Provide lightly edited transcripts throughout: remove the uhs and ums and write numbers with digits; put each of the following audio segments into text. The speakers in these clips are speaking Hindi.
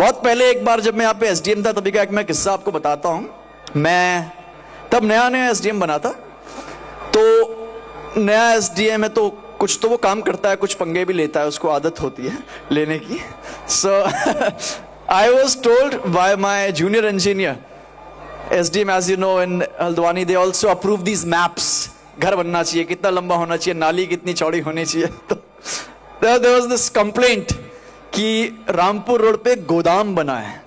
बहुत पहले एक बार जब मैं यहाँ पे एसडीएम था तभी का एक मैं किस्सा आपको बताता हूँ। मैं तब नया नया एसडीएम बना था, तो नया एसडीएम है तो कुछ तो वो काम करता है, कुछ पंगे भी लेता है, उसको आदत होती है लेने की। So I was told by my junior engineer SDM, as you know in Haldwani they also approve these maps. घर बनना चाहिए, कितना लंबा होना चाहिए, नाली कितनी चौड़ी होनी चाहिए। तो देयर वाज दिस कंप्लेंट कि रामपुर रोड पे गोदाम बना है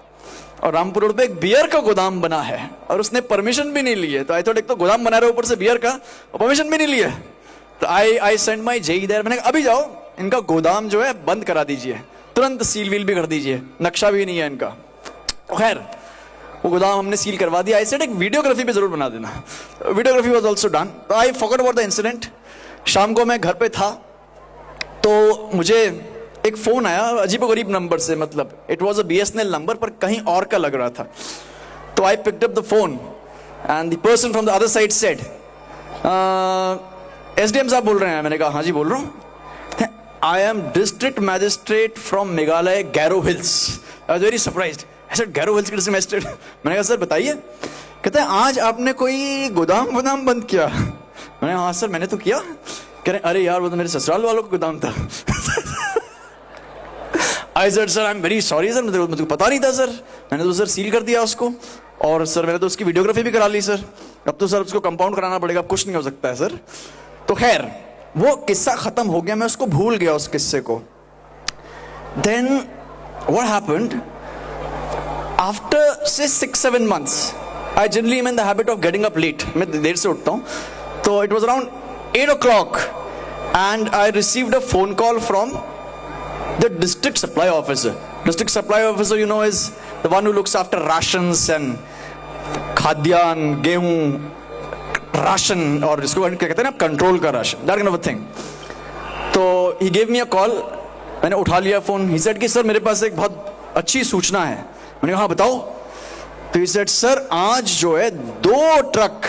और रामपुर रोड पे एक बियर का गोदाम बना है और उसने परमिशन भी नहीं ली है। तो आई थॉट एक तो गोदाम बना रहे ऊपर से बियर का और परमिशन भी नहीं ली है। तो I send my JE there, मैंने कहा अभी जाओ इनका गोदाम जो है बंद करा दीजिए, तुरंत सील वील भी कर दीजिए, नक्शा भी नहीं है इनका। खैर वो गोदाम हमने सील करवा दिया। आई सेड एक वीडियोग्राफी पे जरूर बना देना। Videography was also done. तो I forgot about the incident. शाम को मैं घर पे था तो मुझे एक फोन आया अजीबोगरीब नंबर से, मतलब it was a BSNL number पर कहीं और का लग रहा था। तो I picked up the phone and the person from the other side said SDM साहब बोल रहे हैं? मैंने कहा हाँ जी बोल रहा हूँ। I am district magistrate from Meghalaya Garo Hills. I was very surprised. I said Garo Hills के डिस्ट्रिक्ट मैजिस्ट्रेट? मैंने कहा सर बताइए। कहते हैं आज आपने कोई गोदाम बंद किया? मैंने हाँ सर मैंने तो किया। कह रहे अरे यार वो तो मेरे ससुराल वालों का गोदाम था। I said sir I am very sorry sir, मुझे पता नहीं था सर, मैंने तो सर सील कर दिया उसको और सर मैंने तो उसकी वीडियोग्राफी भी करा ली सर, अब तो सर उसको कंपाउंड कराना पड़ेगा, अब कुछ नहीं हो सकता है सर। तो खैर वो किस्सा खत्म हो गया, मैं उसको भूल गया उस किस्से को। देन व्हाट हैपेंड आफ्टर से 6-7 months, I generally am in the habit of getting up late, मैं देर से उठता हूँ। तो it was around 8 o'clock and I received a phone call from the district supply officer. District supply officer, you know, is the one who looks after rations and खाद्यान, गेहूं, राशन और इसको क्या कहते हैं ना, कंट्रोल का ration, that kind of a thing. तो he gave me a call, मैंने उठा लिया फोन। he said कि सर मेरे पास एक बहुत अच्छी सूचना है। मैंने कहा हाँ बताओ। तो he said सर आज जो है 2 ट्रक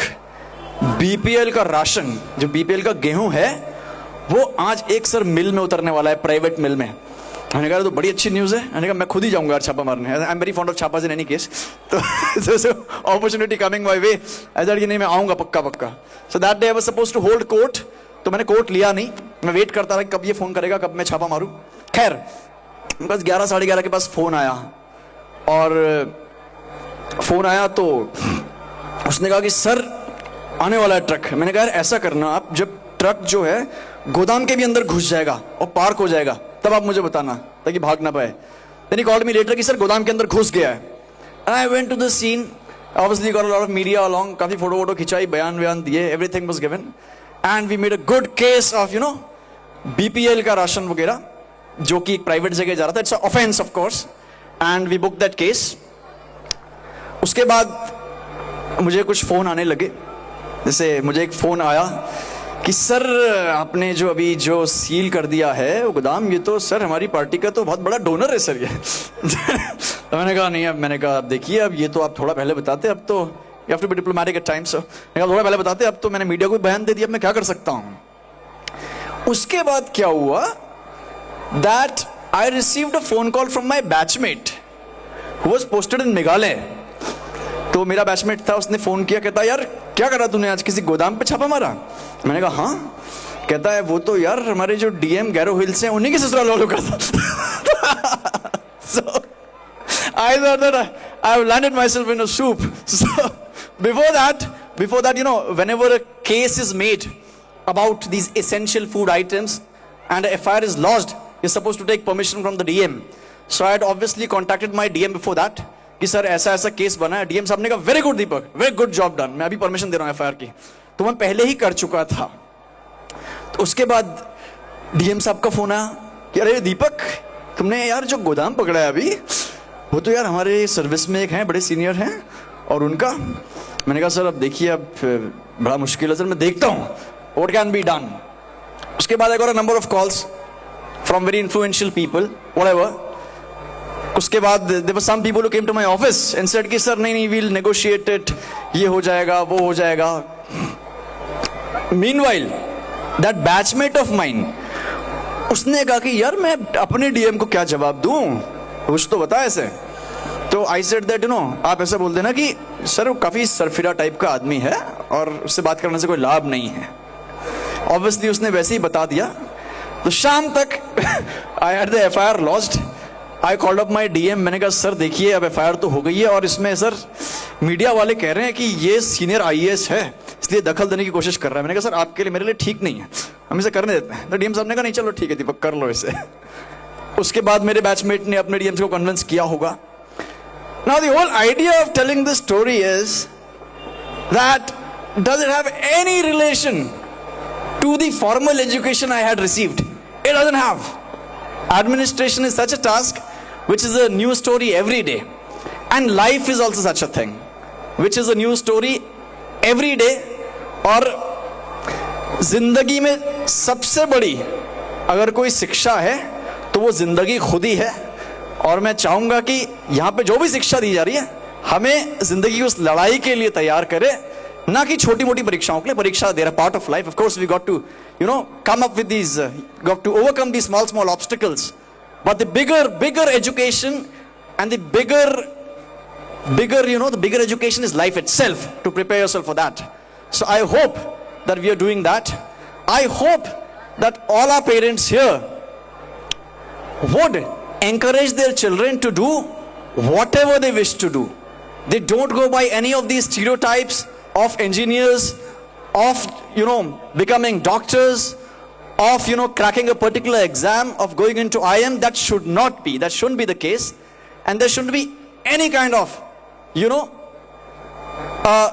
बीपीएल का राशन, जो बीपीएल का गेहूं है वो आज एक सर मिल में उतरने वाला है, प्राइवेट मिल में। मैंने कहा तो बड़ी अच्छी न्यूज़ है। मैंने कहा मैं खुद ही जाऊंगा यार छापा मारने, I am very fond of छापा इन एनी केस। तो अपॉर्चुनिटी कमिंग माय वे, ऐसा कि नहीं मैं आऊंगा पक्का। So that day I was supposed to hold court, तो मैंने कोर्ट लिया नहीं, मैं वेट करता रहा कब ये फोन करेगा, कब मैं छापा मारूं। खैर बस 11-11:30 के पास फोन आया और फोन आया तो उसने कहा कि सर आने वाला है ट्रक। मैंने कहा यार ऐसा करना आप, जब ट्रक जो है गोदाम के भी अंदर घुस जाएगा और पार्क हो जाएगा तब आप मुझे बताना ताकि भाग ना पाए। Then he called me later कि सर गोदाम के अंदर घुस गया है। And I went to the scene, obviously got a lot of media along, काफी फोटो खिंचाई, बयान दिए, everything was given and we made a good case of you know BPL का राशन वगैरह जो कि एक प्राइवेट जगह जा रहा था। It's offence of course and we book that case. उसके बाद मुझे कुछ फोन आने लगे, जैसे मुझे एक फोन आया कि सर आपने जो अभी जो सील कर दिया है वो गोदाम, ये तो सर हमारी पार्टी का तो बहुत बड़ा डोनर है सर ये। तो मैंने कहा नहीं, अब मैंने कहा अब देखिए अब ये तो आप थोड़ा पहले बताते, अब तो you have to be diplomatic at times. मैंने कहा थोड़ा पहले बताते, अब तो मैंने मीडिया को बयान दे दिया, अब मैं क्या कर सकता हूँ। उसके बाद क्या हुआ that I received a phone call from my batchmate who was posted in Meghalaya. तो मेरा बैचमेट था, उसने फोन किया, कहता यार क्या करा तूने आज, किसी गोदाम पे छापा मारा? मैंने कहा हाँ। कहता है वो तो यार हमारे जो डीएम गैरो हिल्स हैं उन्हीं के ससुराल वालों का था। So I thought that I have landed myself in a soup. So before that, you know, whenever a case is made about these essential food items and a FIR is lodged, you're supposed to take permission from the DM. So I had obviously contacted my DM before that कि सर ऐसा ऐसा केस बना है। डीएम साहब ने कहा वेरी गुड दीपक, वेरी गुड जॉब डन, मैं अभी परमिशन दे रहा हूँ एफआईआर की। तो मैं पहले ही कर चुका था। तो उसके बाद डीएम साहब का फोन आया कि अरे दीपक तुमने यार जो गोदाम पकड़ा है अभी, वो तो यार हमारे सर्विस में एक हैं, बड़े सीनियर हैं और उनका। मैंने कहा सर अब देखिए अब बड़ा मुश्किल है सर, मैं देखता हूँ व्हाट कैन बी डन। उसके बाद I got a number of calls from very influential people whatever. उसके बाद there were some people who came to my office and said कि सर नहीं वील नेगोशिएट इट, ये हो जाएगा वो हो जाएगा। Meanwhile that batchmate of mine, उसने कहा कि यार मैं अपने डीएम को क्या जवाब दूं, कुछ तो बता ऐसे। तो I said that you know, आप ऐसा बोल देना कि सर वो काफी सरफिरा टाइप का आदमी है और उससे बात करने से कोई लाभ नहीं है। ऑब्वियसली उसने वैसे ही बता दिया। तो शाम तक I had the FIR lost. I called up my DM, मैंने कहा सर देखिए अब एफआईआर तो हो गई है और इसमें सर मीडिया वाले कह रहे हैं कि ये सीनियर आईएएस है इसलिए दखल देने की कोशिश कर रहा है। मैंने कहा सर आपके लिए मेरे लिए ठीक नहीं है, हम इसे करने देते हैं। तो डीएम साहब ने कहा नहीं चलो ठीक है दीपक कर लो इसे। उसके बाद मेरे बैचमेट ने अपने डीएम को कन्विंस किया होगा। Now the whole idea of telling this story is that does it have any relation to the formal education I had received? It doesn't have. Administration is such a task which is a new story every day, and life is also such a thing which is a new story every day. और जिंदगी में सबसे बड़ी अगर कोई शिक्षा है तो वो जिंदगी खुद ही है। और मैं चाहूंगा कि यहां पे जो भी शिक्षा दी जा रही है हमें जिंदगी की उस लड़ाई के लिए तैयार करे, ना कि छोटी मोटी परीक्षाओं के लिए। परीक्षा they're part of life, of course we got to come up with these got to overcome these small obstacles, but the bigger education and the bigger the bigger education is life itself, to prepare yourself for that. So I hope that we are doing that. I hope that all our parents here would encourage their children to do whatever they wish to do. They don't go by any of these stereotypes of engineers, of becoming doctors, of cracking a particular exam, of going into IIM. That shouldn't be the case. And there shouldn't be any kind of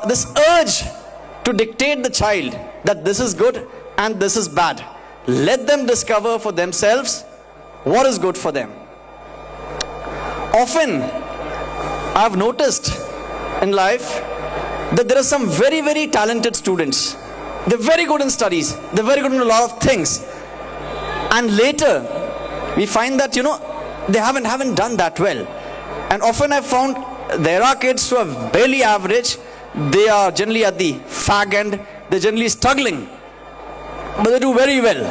this urge to dictate the child that this is good and this is bad. Let them discover for themselves what is good for them. Often I've noticed in life that there are some very talented students. They're very good in studies, they're very good in a lot of things, and later we find that they haven't done that well. And often I've found there are kids who are barely average, they are generally at the fag end, they're generally struggling, but they do very well.